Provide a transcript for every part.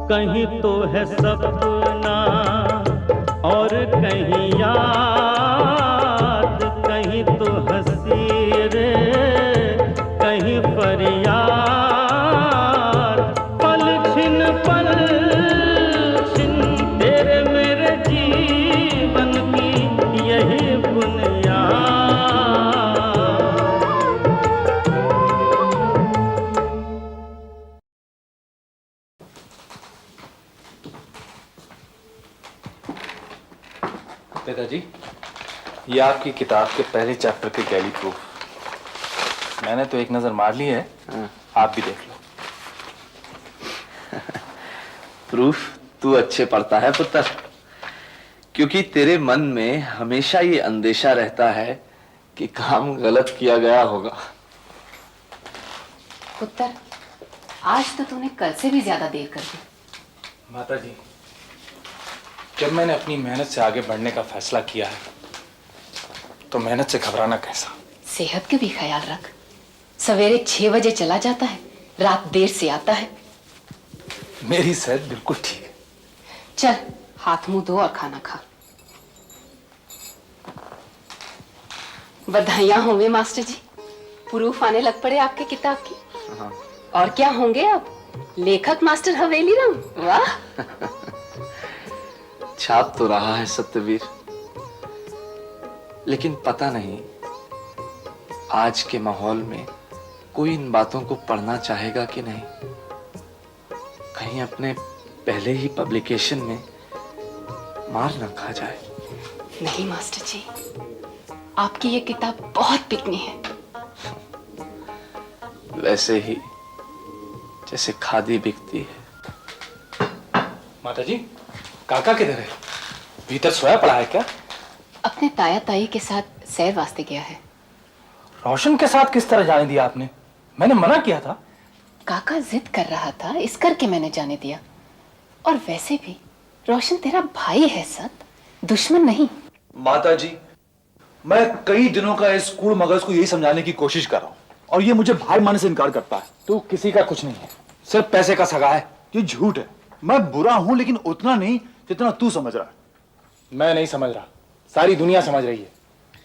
कहीं तो है सपना और कहीं याद, कहीं तो हंसी रे कहीं फरियाद। पल छिन तेरे मेरे जीवन की यही बुनियाद। पिताजी, ये आपकी किताब के पहले चैप्टर के गैली प्रूफ। मैंने तो एक नजर मार ली है, आप भी देख लो। प्रूफ तू अच्छे पढ़ता है पुत्र, क्योंकि तेरे मन में हमेशा ये अंदेशा रहता है कि काम गलत किया गया होगा। पुत्र, आज तो तूने कल से भी ज्यादा देर कर दी। माताजी, जब मैंने अपनी मेहनत से आगे बढ़ने का फैसला किया है तो मेहनत से घबराना कैसा। सेहत का भी ख्याल रख। सवेरे 6 बजे चला जाता है, रात देर से आता है। मेरी सेहत बिल्कुल ठीक है। चल हाथ मुंह धो और खाना खा। बधाइयां होंगे मास्टर जी, प्रूफ आने लग पड़े आपके किताब की। और क्या होंगे अब, लेखक मास्टर हवेली राम। वाह। छाप तो रहा है सत्यवीर, लेकिन पता नहीं आज के माहौल में कोई इन बातों को पढ़ना चाहेगा कि नहीं। कहीं अपने पहले ही पब्लिकेशन में मार न खा जाए। नहीं मास्टर जी, आपकी ये किताब बहुत बिकनी है। वैसे ही जैसे खादी बिकती है। माताजी, काका किधर है? भीतर सोया पड़ा है क्या? अपने ताया ताई के साथ सैर वास्ते गया है। रोशन के साथ किस तरह जाने दिया आपने? मैंने मना किया था। काका जिद कर रहा था, इस करके मैंने जाने दिया। और वैसे भी रोशन तेरा भाई है सत, दुश्मन नहीं। माताजी, मैं कई दिनों का इस कूड़ मगज को यही समझाने की कोशिश कर रहा हूं और ये मुझे भाई मानने से इनकार करता है। तू किसी का कुछ नहीं है, सिर्फ पैसे का सगा है। ये झूठ है। मैं बुरा हूं लेकिन उतना नहीं जितना तू समझ रहा है। मैं नहीं समझ रहा, सारी दुनिया समझ रही है।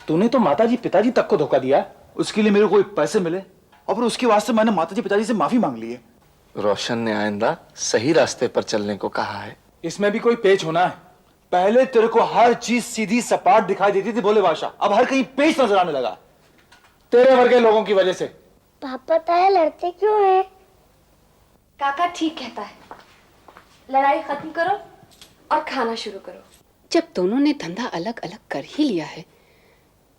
तूने तो माताजी पिताजी तक को धोखा दिया है। उसके लिए मेरे को पैसे मिले और फिर उसके वास्ते मैंने माताजी पिताजी से माफी मांग ली है। रोशन ने आइंदा सही रास्ते पर चलने को कहा है। इसमें भी कोई पेच होना है। पहले तेरे को हर चीज सीधी सपाट दिखाई देती थी बोले भाषा, अब हर कहीं पेच नजर आने लगा। तेरे वर्गे लोगों की वजह से। पापा ताया लड़ते क्यों हैं? काका ठीक कहता है, लड़ाई खत्म करो और खाना शुरू करो। जब दोनों ने धंधा अलग अलग कर ही लिया है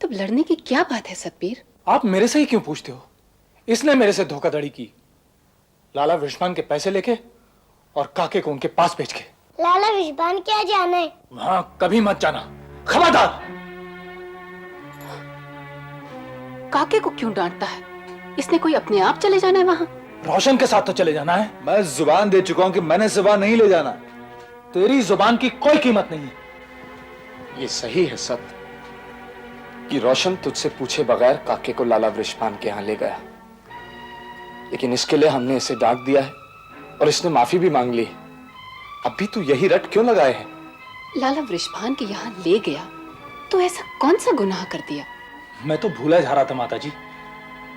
तब लड़ने की क्या बात है सतबीर? आप मेरे से ही क्यों पूछते हो? इसने मेरे से धोखाधड़ी की, लाला विश्वान के पैसे लेके और काके को उनके पास भेज के। लाला विश्वान क्या जाने? वहां कभी मत जाना, खबरदार। काके को क्यों डांटता है? इसने कोई अपने आप चले जाना है वहां? रोशन के साथ तो चले जाना है। मैं जुबान दे चुका हूं कि मैंने जुबान नहीं ले जाना। तेरी जुबान की कोई कीमत नहीं है। ये सही है सत्य कि रोशन तुझसे पूछे बगैर काके को लाला वृषभान के यहां ले गया, लेकिन इसके लिए हमने इसे डांट दिया है और इसने माफी भी मांग ली। अब भी तू यही रट क्यों लगाए है? लाला वृषभान के यहाँ ले गया तो ऐसा कौन सा गुनाह कर दिया? मैं तो भूला जा रहा था माताजी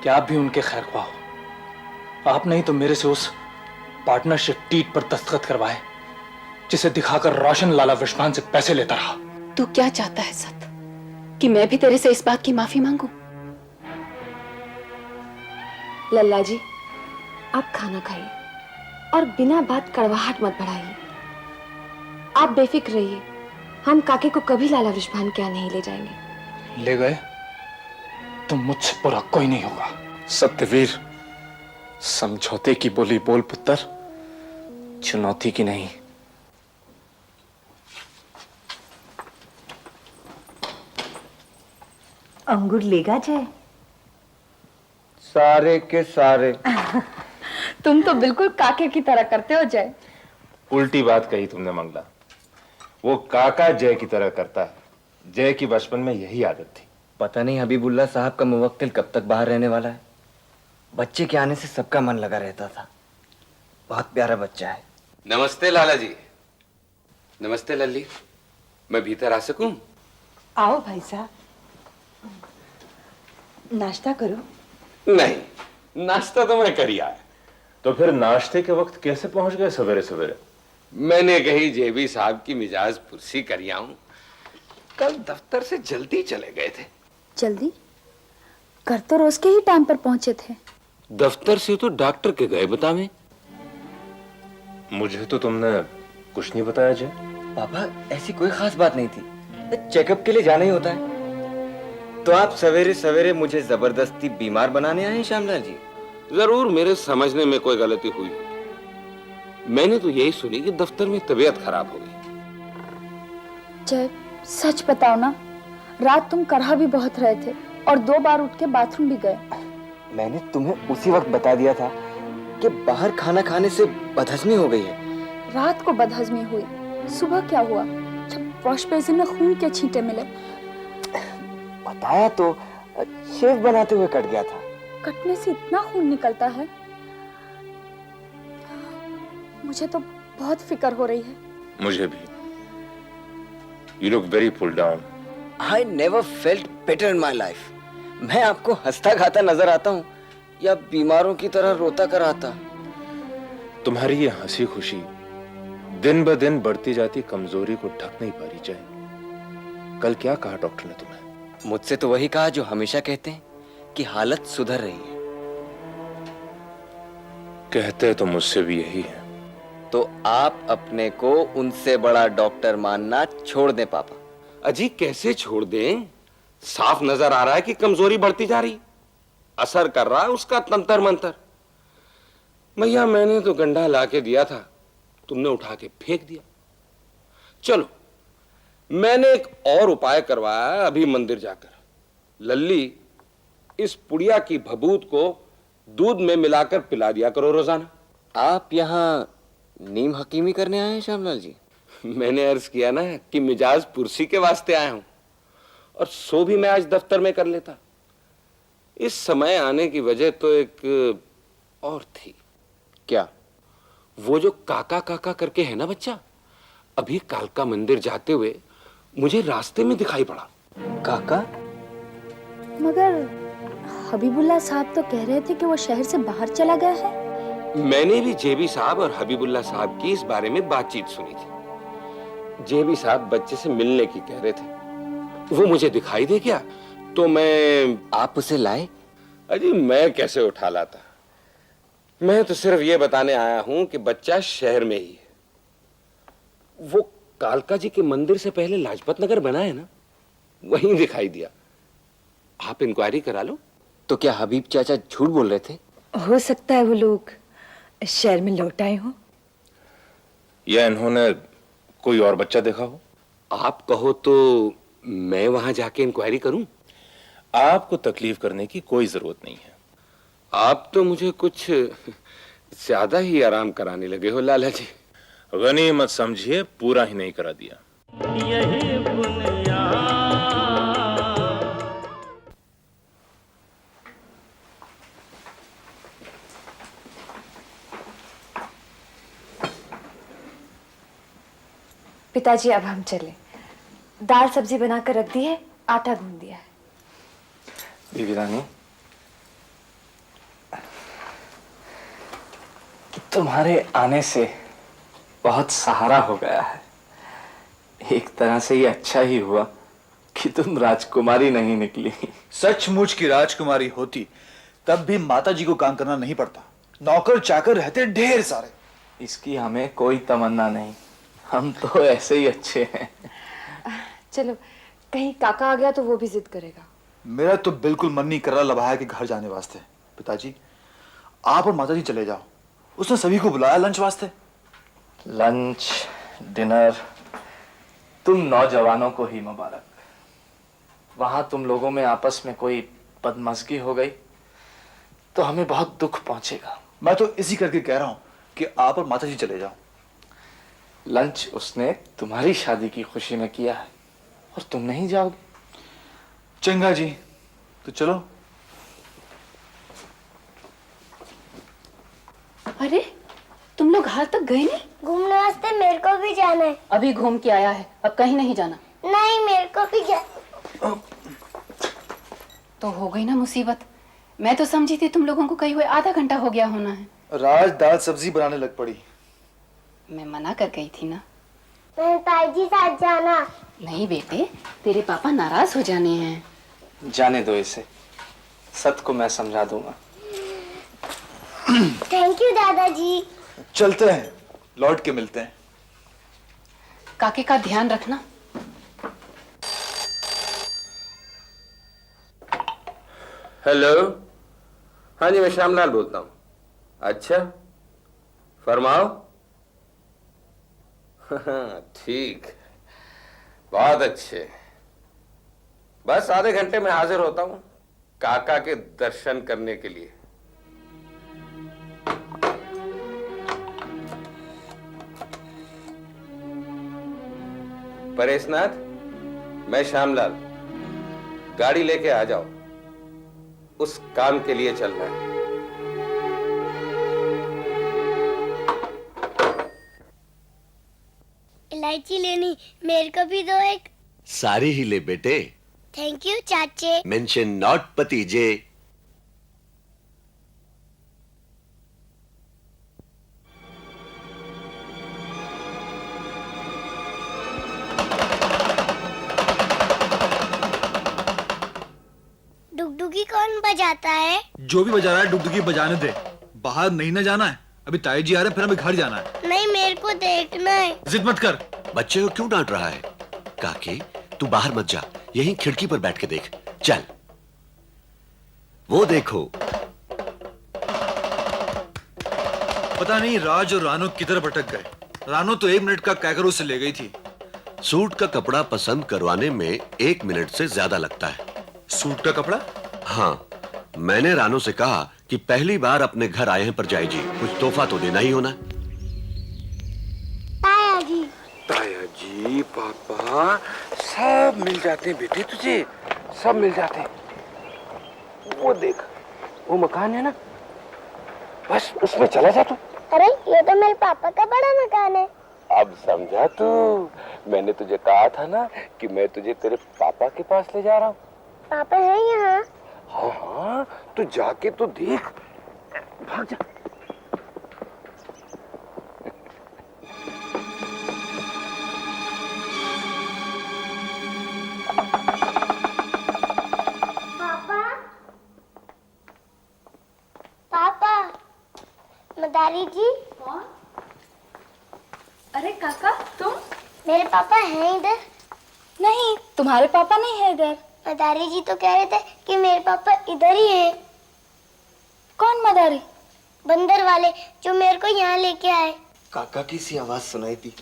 कि आप भी उनके खैर ख्वाह हो। आप नहीं तो मेरे से उस पार्टनरशिप डीड पर दस्तखत करवाए जिसे दिखाकर रोशन लाला वृषभान से पैसे लेता रहा। तू क्या चाहता है सत, कि मैं भी तेरे से इस बात की माफी मांगू? लल्ला जी, आप खाना खाइए और बिना बात कड़वाहट मत बढ़ाइए। आप बेफिक्र रहिए, हम काके को कभी लाला वृषभान के यहाँ नहीं ले जाएंगे। ले गए तो मुझसे बुरा कोई नहीं होगा। सत्यवीर, समझौते की बोली बोल पुत्र, चुनौती की नहीं। अंगूर लेगा जय? सारे के सारे। तुम तो बिल्कुल काके की तरह करते हो जय। उल्टी बात कही तुमने मंगला। वो काका जय की तरह करता है। जय की बचपन में यही आदत थी। पता नहीं हबीबुल्ला साहब का मुवक्किल कब तक बाहर रहने वाला है। बच्चे के आने से सबका मन लगा रहता था। बहुत प्यारा बच्चा है। नमस्ते लाला जी। नमस्ते लल्ली, मैं भीतर आ सकूं? आओ भाई साहब, नाश्ता करो। नहीं, नाश्ता तो मैं कर ही आया। तो फिर नाश्ते के वक्त कैसे पहुंच गए सवेरे सवेरे? मैंने कही जेबी साहब की मिजाज पुरसी कर आऊं। कल दफ्तर से जल्दी चले गए थे। जल्दी? घर तो रोज के ही टाइम पर पहुंचे थे। दफ्तर से तो डॉक्टर के गए बतावे। मुझे तो तुमने कुछ नहीं बताया जय। पापा ऐसी कोई खास बात नहीं थी, चेकअप के लिए जाना ही होता है। तो आप सवेरे सवेरे मुझे जबरदस्ती बीमार बनाने आए हैं श्यामलाल जी? जरूर मेरे समझने में कोई गलती हुई। मैंने तो यही सुनी कि दफ्तर में तबीयत खराब हो गई। जय, सच बताओ ना, रात तुम करहा भी बहुत रहे थे और 2 बार उठ के बाथरूम भी गए। मैंने तुम्हें उसी वक्त बता दिया था कि बाहर खाना खाने से बदहजमी हो गई है। रात को बदहजमी हुई, सुबह क्या हुआ जब वॉश बेसिन में खून के छींटे मिले? बताया तो, शेव बनाते हुए कट गया था। कटने से इतना खून निकलता है? मुझे तो बहुत फिक्र हो रही है। मुझे भी। You look very pulled down. I never felt better in my life. मैं आपको हंसता खाता नजर आता हूँ या बीमारों की तरह रोता कर आता? तुम्हारी ये हंसी खुशी दिन ब दिन बढ़ती जाती कमजोरी को ढक नहीं पा रही जय। कल क्या कहा डॉक्टर ने तुम्हें? मुझसे तो वही कहा जो हमेशा कहते हैं कि हालत सुधर रही है। कहते तो मुझसे भी यही है। तो आप अपने को उनसे बड़ा डॉक्टर मानना छोड़ दें पापा। अजी कैसे छोड़ दें? साफ नजर आ रहा है कि कमजोरी बढ़ती जा रही। असर कर रहा है उसका तंतर मंतर। भैया मैंने तो गंडा ला के दिया था, तुमने उठा के फेंक दिया। चलो मैंने एक और उपाय करवाया अभी मंदिर जाकर। लल्ली, इस पुड़िया की भभूत को दूध में मिलाकर पिला दिया करो रोजाना। आप यहाँ नीम हकीमी करने आए हैं श्यामलाल जी? मैंने अर्ज किया ना कि मिजाज पुरसी के वास्ते आया हूं, और सो भी मैं आज दफ्तर में कर लेता। इस समय आने की वजह तो एक और थी। क्या? वो जो काका काका करके है ना बच्चा, अभी कालका मंदिर जाते हुए मुझे रास्ते में दिखाई पड़ा। काका? मगर हबीबुल्ला साहब तो कह रहे थे कि वो शहर से बाहर चला गया है। मैंने भी जेबी साहब और हबीबुल्ला साहब की इस बारे में बातचीत सुनी थी। जेबी साहब बच्चे से मिलने की कह रहे थे। वो मुझे दिखाई दे गया तो मैं... आप उसे लाए? अजी मैं कैसे उठा लाता? मैं तो सिर्फ ये बताने आया हूं कि बच्चा शहर में ही है। वो कालका जी के मंदिर से पहले लाजपत नगर बना है ना, वहीं दिखाई दिया। आप इंक्वायरी करा लो। तो क्या हबीब चाचा झूठ बोल रहे थे? हो सकता है वो लोग शहर में लौट आए हो, या इन्होंने कोई और बच्चा देखा हो। आप कहो तो मैं वहां जाके इंक्वायरी करूं? आपको तकलीफ करने की कोई जरूरत नहीं है। आप तो मुझे कुछ ज्यादा ही आराम कराने लगे हो लाला जी। गनी मत समझिए, पूरा ही नहीं करा दिया। यही बुनियाद। पिताजी अब हम चले। दाल सब्जी बनाकर रख दी है, आटा गूंद दिया है। बीबी रानी, तुम्हारे आने से बहुत सहारा हो गया है। एक तरह से ये अच्छा ही हुआ कि तुम राजकुमारी नहीं निकली। सचमुच की राजकुमारी होती तब भी माता जी को काम करना नहीं पड़ता। नौकर चाकर रहते ढेर सारे। इसकी हमें कोई तमन्ना नहीं, हम तो ऐसे ही अच्छे हैं। चलो, कहीं काका आ गया तो वो भी जिद करेगा। मेरा तो बिल्कुल मन नहीं कर रहा लभाया के घर जाने वास्ते। पिताजी, आप और माता जी चले जाओ। उसने सभी को बुलाया लंच वास्ते। लंच, डिनर, तुम नौजवानों को ही मुबारक। वहां तुम लोगों में आपस में कोई बदमज़गी हो गई तो हमें बहुत दुख पहुंचेगा। मैं तो इसी करके कह रहा हूं कि आप और माता जी चले जाओ। लंच उसने तुम्हारी शादी की खुशी में किया है और तुम नहीं जाओगे। चंगा जी, तो चलो। अरे तुम लोग हाल तक गए नहीं? घूमने वास्ते मेरे को भी जाना है। अभी घूम के आया है, अब कहीं नहीं जाना। नहीं, मेरे को भी जा। तो हो गई ना मुसीबत। मैं तो समझी थी तुम लोगों को कहीं हुए आधा घंटा हो गया होना है। राज दाल सब्जी बनाने लग पड़ी। मैं मना कर गई थी ना। मैं ताई जी साथ जाना। नहीं बेटे, तेरे पापा नाराज हो जाने हैं। जाने दो इसे, सत को मैं समझा दूंगा। थैंक यू दादाजी। चलते हैं, लौट के मिलते हैं। काके का ध्यान रखना। हेलो, हाँ जी, मैं श्यामलाल बोलता हूँ। अच्छा, फरमाओ। ठीक, बहुत अच्छे। बस आधे घंटे में हाजिर होता हूँ काका के दर्शन करने के लिए। परेशनाथ, मैं श्यामलाल, गाड़ी लेके आ जाओ, उस काम के लिए चल रहा है। इलायची लेनी, मेरे को भी दो एक। सारी ही ले बेटे। थैंक यू चाचे। मेंशन नॉट भतीजे। डुगडुगी कौन बजाता है? जो भी बजा रहा है डुगडुगी बजाने दे। बाहर नहीं ना जाना है, अभी ताई जी आ रहे हैं, फिर हमें घर जाना है। नहीं, मेरे को देखना है। जिद मत कर। बच्चे को क्यों डांट रहा है? काके, तू बाहर मत जा, यहीं खिड़की पर बैठ के देख। चल, वो देखो। पता नहीं राज और रानो किधर भटक गए। रानो तो 1 मिनट का कैकरो से ले गई थी। सूट का कपड़ा पसंद करवाने में 1 मिनट से ज्यादा लगता है। सूट का कपड़ा? हाँ, मैंने रानो से कहा कि पहली बार अपने घर आए हैं परजाई जी, कुछ तोहफा तो देना ही होना। ताया जी, पापा सब मिल जाते हैं बेटे, तुझे सब मिल जाते हैं। वो देख, वो मकान है ना, बस उसमें चला जा तू। अरे ये तो मेरे पापा का बड़ा मकान है। अब समझा तू? मैंने तुझे कहा था ना कि मैं तुझे तेरे पापा के पास ले जा रहा हूँ। पापा है यहाँ? हाँ हाँ, तू जाके तो देख, भाग जा। पापा, पापा, मदारी जी। कौन? अरे काका, तुम? मेरे पापा हैं इधर? नहीं, तुम्हारे पापा नहीं है इधर। मदारी जी तो कह रहे थे कि मेरे पापा इधर ही हैं। कौन मदारी? बंदर वाले जो मेरे को यहाँ लेके आए। काका की सी आवाज सुनाई दी।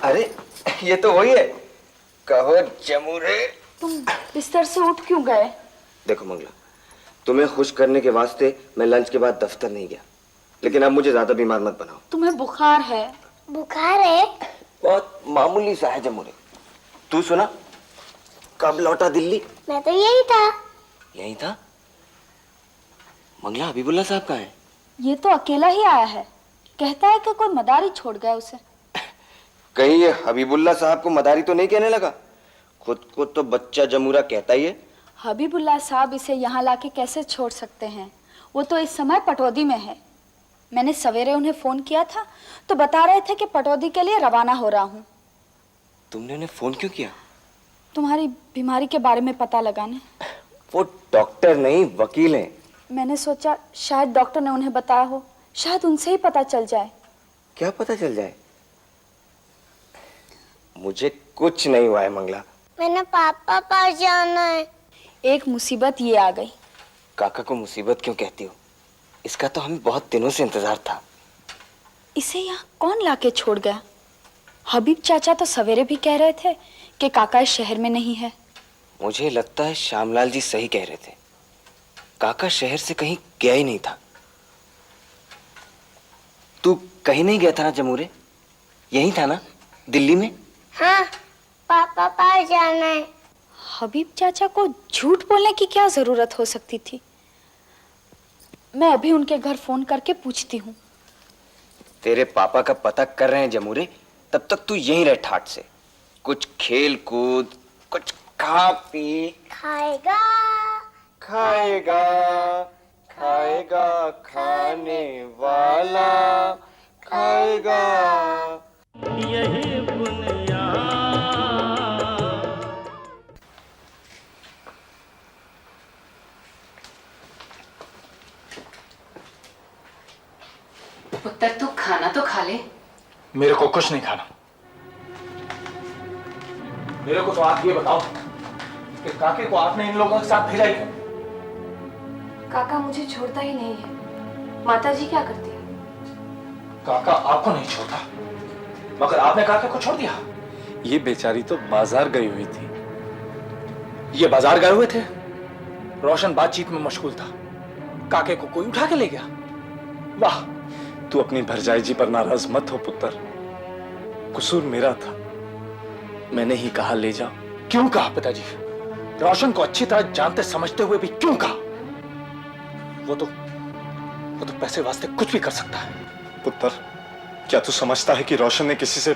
अरे ये तो वही है। कहो जमूरे। तुम बिस्तर से उठ क्यों गए? देखो मंगला, तुम्हें खुश करने के वास्ते मैं लंच के बाद दफ्तर नहीं गया, लेकिन अब मुझे ज्यादा बीमार मत बनाओ। तुम्हें बुखार है? बुखार है? बहुत मामूली सा है जमूरे। तू सुना, कब लौटा दिल्ली? मैं तो यही था। यही था? मंगला, हबीबुल्ला साहब कहाँ है? ये तो अकेला ही आया है। कहता है कि कोई मदारी छोड़ गया उसे। कहीं ये हबीबुल्ला साहब को मदारी तो नहीं कहने लगा? खुद को तो बच्चा जमूरा कहता ही है। हबीबुल्ला साहब इसे यहाँ लाके कैसे छोड़ सकते हैं? वो तो इस समय पटौदी में है। मैंने सवेरे उन्हें फोन किया था तो बता रहे थे कि पटौदी के लिए रवाना हो रहा हूँ। तुमने उन्हें फोन क्यों किया? तुम्हारी बीमारी के बारे में पता लगाने। वो डॉक्टर नहीं, वकील हैं। मैंने सोचा शायद डॉक्टर ने उन्हें बताया हो, शायद उनसे ही पता चल जाए। क्या पता चल जाए? मुझे कुछ नहीं हुआ है मंगला। मैंने पापा पास जाना है। एक मुसीबत ये आ गई। काका को मुसीबत क्यों कहती हो? इसका तो हमें बहुत दिनों से इंतजार था। इसे यहाँ कौन लाके छोड़ गया? हबीब चाचा तो सवेरे भी कह रहे थे कि काका इस शहर में नहीं है। मुझे लगता है श्यामलाल जी सही कह रहे थे। काका शहर से कहीं गया ही नहीं था। तू कहीं नहीं गया था ना जमूरे? यही था ना, दिल्ली में? हाँ, पापा पास जाना है। हबीब चाचा को झूठ बोलने की क्या जरूरत हो सकती थी? मैं अभी उनके घर फोन करके पूछती हूँ। तेरे पापा का पता कर रहे हैं जमूरे, तब तक तू यहीं रह ठाट से। कुछ खेल कूद, कुछ खा पी। खाएगा खाएगा खाएगा खाने वाला खाएगा। यही बुनियाद। पुत्र तू खाना तो खा ले। मेरे को कुछ नहीं खाना। मेरे को तो आप ये बताओ कि काके को आपने इन लोगों के साथ भेजा ही क्यों? काका मुझे छोड़ता ही नहीं है। माताजी क्या करती है? काका आपको नहीं छोड़ता, मगर आपने काके को छोड़ दिया। ये बेचारी तो बाजार गई हुई थी। ये बाजार गए हुए थे, रोशन बातचीत में मशगूल था, काके को कोई उठा के ले गया। वाह! तू अपनी भरजाई जी पर नाराज मत हो पुत्र, कसूर मेरा था, मैंने ही कहा ले जाओ। क्यों कहा पिताजी? रोशन को अच्छी तरह जानते समझते हुए भी क्यों कहा? वो तो पैसे वास्ते कुछ भी कर सकता है। पुत्र, क्या तू समझता है कि रोशन ने किसी से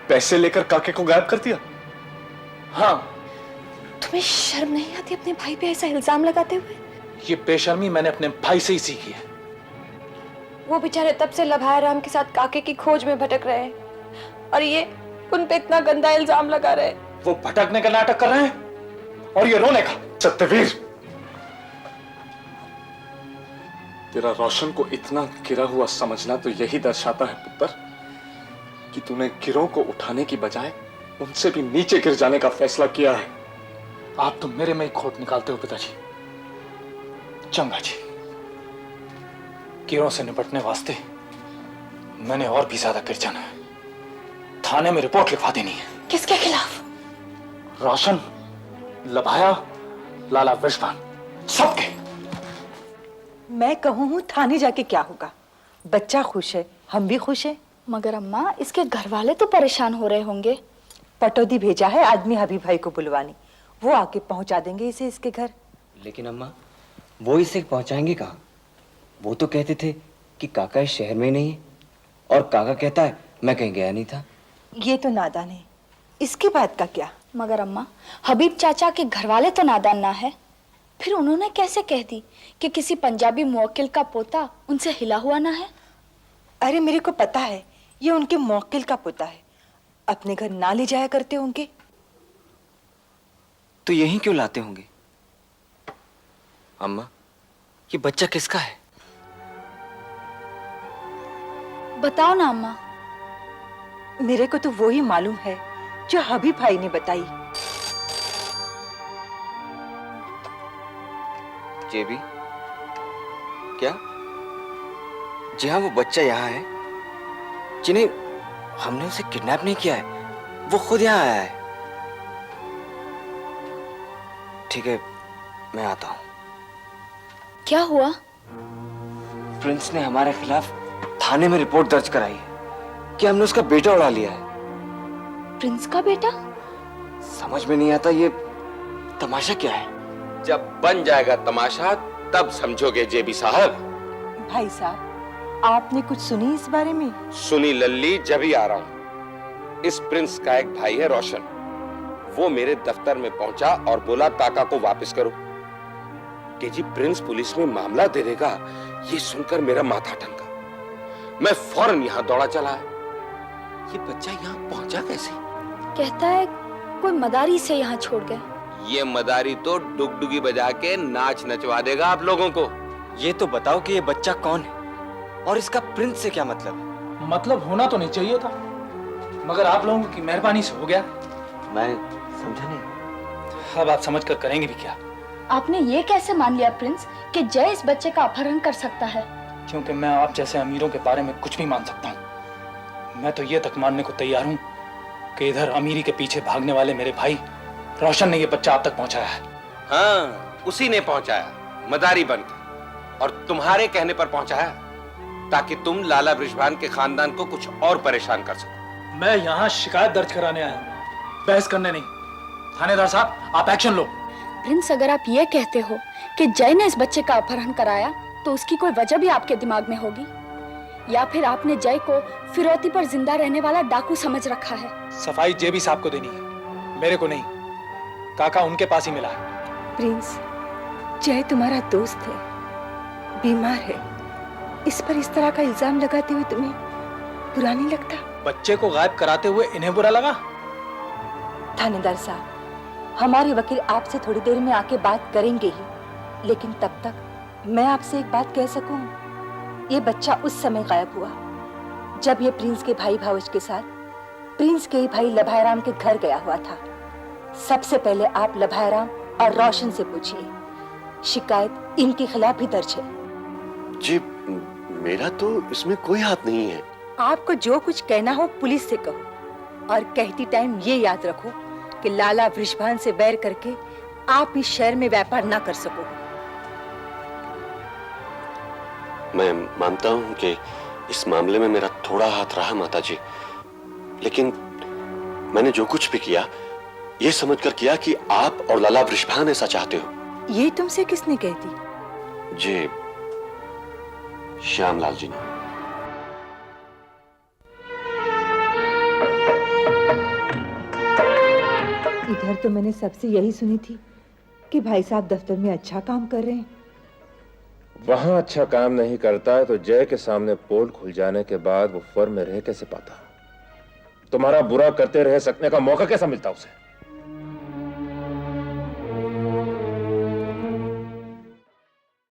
पैसे लेकर काके को गायब कर दिया? हाँ। तुम्हें शर्म नहीं आती अपने भाई पे ऐसा इल्जाम लगाते हुए? ये बेशर्मी मैंने अपने भाई से ही सीखी है। वो बेचारे तब से लभाया राम के साथ काके की खोज में भटक रहे हैं, और ये उन पे इतना गंदा इल्जाम लगा रहे। वो भटकने का नाटक कर रहे हैं और ये रोने का। सत्यवीर, तेरा रोशन को इतना गिरा हुआ समझना तो यही दर्शाता है पुत्र कि तूने गिरों को उठाने की बजाय उनसे भी नीचे गिर जाने का फैसला किया है। आप तो मेरे में ही खोट निकालते हो पिताजी। चंगा जी, गिरों से निपटने वास्ते मैंने और भी ज्यादा गिर जाना है। थाने में रिपोर्ट लिखवा देनी है। किसके खिलाफ? रोशन, लभाया, लाला विश्वान, सबके। मैं कहूँ हूँ थाने जाके क्या होगा? बच्चा खुश है, हम भी खुश हैं। मगर अम्मा, इसके घर वाले तो परेशान हो रहे होंगे। पटौदी भेजा है आदमी हबीब भाई को बुलवाने, वो आके पहुंचा देंगे इसे इसके घर। लेकिन अम्मा, वो इसे पहुंचाएंगे कहाँ? वो तो कहते थे कि काका इस शहर में नहीं है, और काका कहता है मैं कहीं गया नहीं था। ये तो नादान है, इसकी बात का क्या? मगर अम्मा, हबीब चाचा के घर वाले तो नादान ना है। फिर उन्होंने कैसे कह दी कि किसी पंजाबी मुवक्किल का पोता उनसे हिला हुआ ना है? अरे मेरे को पता है, ये उनके मुवक्किल का पोता है, अपने घर ना ले जाया करते होंगे। तो यहीं क्यों लाते होंगे? अम्मा, ये बच्चा किसका है? बताओ ना अम्मा। मेरे को तो वो ही मालूम है जो हबीब भाई ने बताई। जेबी, क्या? जी हाँ, वो बच्चा यहाँ है जिन्हें हमने उसे किडनैप नहीं किया है, वो खुद यहाँ आया है। ठीक है, मैं आता हूँ। क्या हुआ? प्रिंस ने हमारे खिलाफ थाने में रिपोर्ट दर्ज कराई है कि हमने उसका बेटा उड़ा लिया है। प्रिंस का बेटा? समझ में नहीं आता ये तमाशा क्या है। जब बन जाएगा तमाशा तब समझोगे जेबी साहब। भाई साहब, आपने कुछ सुनी इस बारे में? सुनी लल्ली, जब ही आ रहा हूं। इस प्रिंस का एक भाई है रोशन, वो मेरे दफ्तर में पहुंचा और बोला काका को वापस करो। कि जी प्रिंस पुलिस में मामला दे देगा, ये सुनकर मेरा माथा ठनका। मैं फौरन यहां दौड़ा चला। ये बच्चा यहां पहुंचा कैसे? कहता है कोई मदारी से यहाँ छोड़ गए। ये मदारी तो डुगडुगी बजा के नाच नचवा देगा आप लोगों को। ये तो बताओ कि ये बच्चा कौन है और इसका प्रिंस से क्या मतलब है? मतलब होना तो नहीं चाहिए था, मगर आप लोगों की मेहरबानी से हो गया। मैं समझा नहीं। अब आप समझ कर करेंगे भी क्या? आपने ये कैसे मान लिया प्रिंस कि जय इस बच्चे का अपहरण कर सकता है? क्योंकि मैं आप जैसे अमीरों के बारे में कुछ भी मान सकता हूँ। मैं तो ये तक मानने को तैयार हूँ कि इधर अमीरी के पीछे भागने वाले मेरे भाई रोशन ने ये बच्चा आप तक पहुंचाया है। हाँ, उसी ने पहुंचाया, मदारी बनकर, और तुम्हारे कहने पर पहुंचाया ताकि तुम लाला बृषभान के खानदान को कुछ और परेशान कर सको। मैं यहाँ शिकायत दर्ज कराने आया हूँ, बहस करने नहीं। थानेदार साहब, आप एक्शन लो। प्रिंस, अगर आप ये कहते हो कि जय ने इस बच्चे का अपहरण कराया तो उसकी कोई वजह भी आपके दिमाग में होगी, या फिर आपने जय को फिरौती पर जिंदा रहने वाला डाकू समझ रखा है। सफाई जेबी साहब को देनी है, मेरे को नहीं। काका उनके पास ही मिला है। प्रिंस, जय तुम्हारा दोस्त है, बीमार है, इस पर इस तरह का इल्जाम लगाते हुए तुम्हें बुरा नहीं लगता? बच्चे को गायब कराते हुए इन्हें बुरा लगा? थानेदार साहब, हमारे वकील आपसे थोड़ी देर में आके बात करेंगे ही, लेकिन तब तक मैं आपसे एक बात कह सकूं? ये बच्चा उस समय गायब हुआ जब ये प्रिंस के भाई भावज के साथ प्रिंस के ही भाई लभायराम के घर गया हुआ था। सबसे पहले आप लभायराम और रोशन से पूछिए, शिकायत इनके खिलाफ भी दर्ज है। जी, मेरा तो इसमें कोई हाथ नहीं है। आपको जो कुछ कहना हो पुलिस से कहो, और कहती टाइम ये याद रखो कि लाला वृषभान से बैर करके आप इस शहर में व्यापार ना कर सको। मैं मानता हूं कि इस मामले में मेरा थोड़ा हाथ रहा माताजी, लेकिन मैंने जो कुछ भी किया ये समझकर किया कि आप और लाला वृषभान ऐसा चाहते हो। ये तुमसे किसने कह दी? जी, श्यामलाल जी ने। इधर तो मैंने सबसे यही सुनी थी कि भाई साहब दफ्तर में अच्छा काम कर रहे हैं। वहां अच्छा काम नहीं करता है तो जय के सामने पोल खुल जाने के बाद वो फर्म में रह कैसे पाता? तुम्हारा बुरा करते रह सकने का मौका कैसा मिलता उसे?